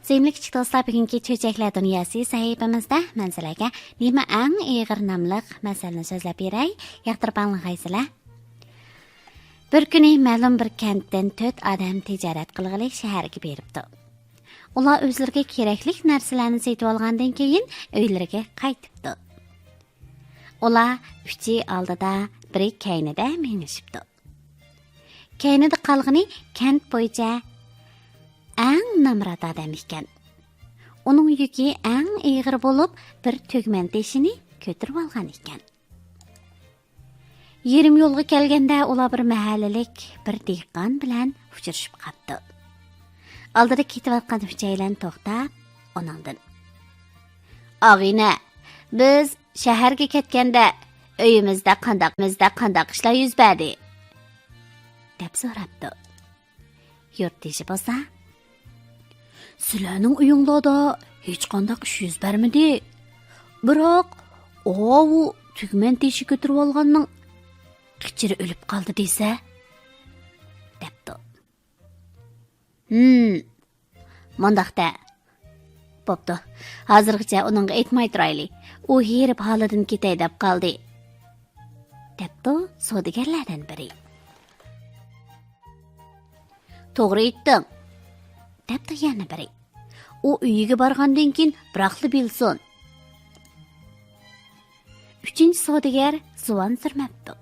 Sevimli kichik do'stlar, bugungi cho'chaklar dunyosi sahifamizda men sizlarga nima eng éghir nomli masalani so'zlab beray. Yoqtirib anglaysizlar. Bir kuni ma'lum bir kentdan 4 odam tijorat qilg'ili shaharga beribdi. Ular o'zlariga kerakli narsalarni sotib olgandan keyin uylariga qaytibdi. Ular uchi oldida, biri keynida minishibdi. Keynida qolg'ini kent bo'yicha eng namrat odam ekan. Uning yuki eng éghir bo'lib, bir tugman teshini ko'tarib olgan ekan. Yerim yo'lga kelganda ular bir mahallalik bir dehqon bilan uchrashib qoldi. Oldida ketayotgan uchaylan to'xtab, onandan: "Og'ina, biz shaharga ketganda uyimizda qandaq ishlar yuz berdi?" deb so'rabdi. Yurtdoshi bo'lsa: "Sizlarning uyinglarda hech qanday ish yuz bermadi. Biroq, u tugman teshi ko'tarib olganning qichiri o'lib qoldi desa?" debdi. Mandaqda. Bo'pti. Hozirgacha uningga aytmay turayli. U herib holidan ketay deb qoldi. debdi savdogarlardan biri. "To'g'ri aytding", debdi yana biri. "U uyiga borgandan keyin biroqli bilsin." Uchinchi savdogar zuvon sirmabdi.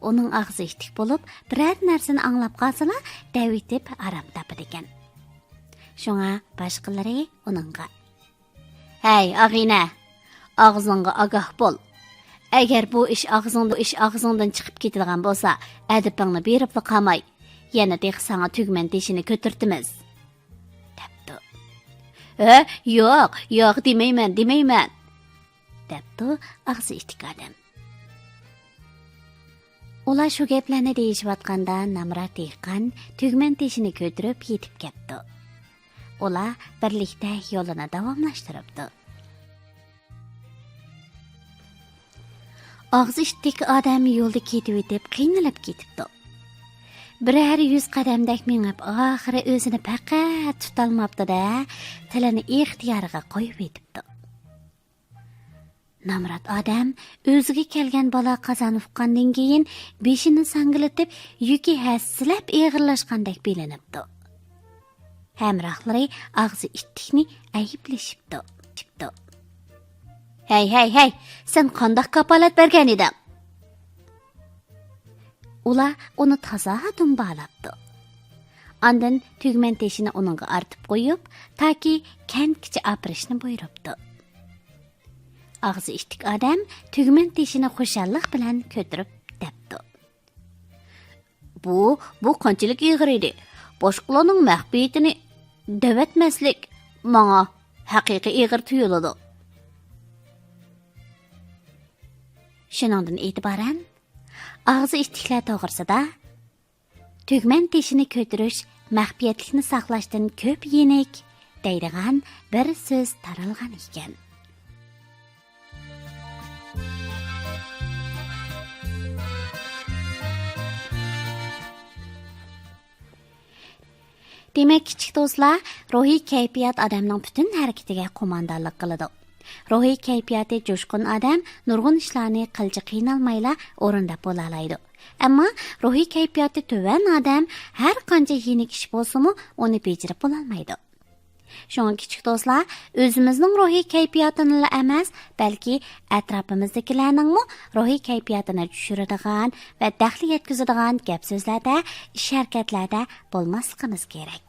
Uning og'zi ishtik bo'lib, biror narsani anglab qolsalar, davitib aram topadi ekan. Shunga boshqalari uningga: "Hey, og'ina, og'zingga ogoh bo'l. Agar bu ish og'zingdan chiqib ketadigan bo'lsa, adibingni berib qolmay, yana dehsanga tugman teshini ko'tirtimiz", debdi. Yo'q, demayman", debdi og'zi ishtik odam. Ular shu gaplarni deyishayotganda namrat dehqon tugman teshini ko'tarib yetib ketdi. Ular birlikda yo'lini davomlashtiribdi. Og'zi ishtik odam yo'lda ketib o'tib qiynalib ketibdi. Biror 100 qadamdak mengib, oxiri o'zini faqat tutolmabdi-da, tilini ixtiyoriga qo'yib etibdi. Namrat odam o'ziga kelgan bola qazanib qandan keyin beshini sangilatib, yuki hassilab éghirlashgandek bilinibdi. Hamrohlari og'zi ishtikni ayblashibdi. Hey, sen qanday kapolat bergan eding?" Ular uni toza dumbalabdi. Ondan tugman teshini uningga artib qo'yib, toki kentgacha opirishni buyuribdi. Og'zi ishtik odam tugman teshini xushallik bilan ko'tarib debdi: Bu qanchalik éghir edi. Boshqalarning mahbiyatini davatmaslik menga haqiqiy éghir tuyuladi. Shuningdan e'tiboran og'zi ishtiklar to'g'risida tugman teshini ko'tarish mahbiyatlikni saqlashdan ko'p yenik deydigan bir so'z taralgan ekan. Demak, kichik do'stlar, ruhiy kayfiyat odamning butun harakatiga qo'mondonlik qiladi. Ruhiy kayfiyati jo'shqin odam nurg'un ishlarni qilchi qiynalmayla o'rinda bo'la oladi. Ammo ruhiy kayfiyati tuvan odam har qancha yenik ish bo'lsa-mu, uni bajarib bo'la olmaydi. Shunga kichik do'stlar, o'zimizning ruhiy kayfiyatini emas, balki atrofimizdagilarning ruhiy kayfiyatini tushiradigan va daxli yetkazadigan gap so'zlarda, ish harakatlarda bo'lmasligimiz kerak.